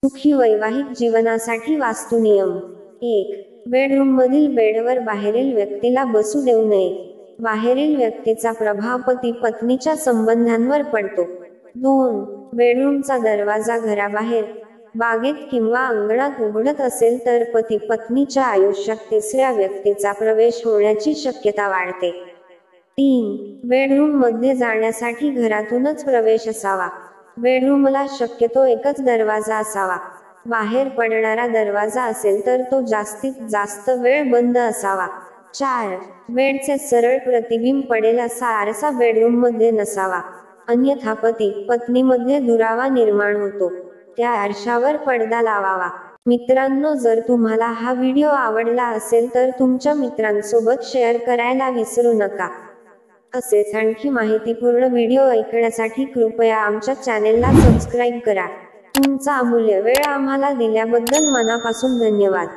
सुखी वैवाहिक जीवनासाठी वास्तुनियम. 1. बेडरूममधील बेडवर बाहेरील व्यक्तीला बसू देऊ नये. बाहेरील व्यक्तीचा प्रभाव पती पत्नीच्या संबंधांवर पडतो. 2. बेडरूमचा दरवाजा घराबाहेर, बागेत किंवा अंगणात उघडत असेल तर पती पत्नीच्या आयुष्यात तिसऱ्या व्यक्तीचा प्रवेश होण्याची शक्यता वाढते. 3. बेडरूम मध्ये जाण्यासाठी घरातूनच प्रवेश असावा. बेडरूमला शक्यतो एकच दरवाजा असावा. बाहेर पडणारा दरवाजा असेल तर तो जास्तीत जास्त वेळ बंद असावा. 4. बेडचे सरळ प्रतिबिंब पडेल असा आरसा बेडरूममध्ये नसावा, अन्यथा पती पत्नीमध्ये दुरावा निर्माण होतो. त्या आरशावर पडदा लावावा. मित्रांनो, जर तुम्हाला हा व्हिडिओ आवडला असेल तर तुमच्या मित्रांसोबत शेअर करायला विसरू नका. असेच आणखी माहितीपूर्ण व्हिडिओ ऐकण्यासाठी कृपया आमच्या चॅनेलला सबस्क्राईब करा. तुमचा अमूल्य वेळ आम्हाला दिल्याबद्दल मनापासून धन्यवाद.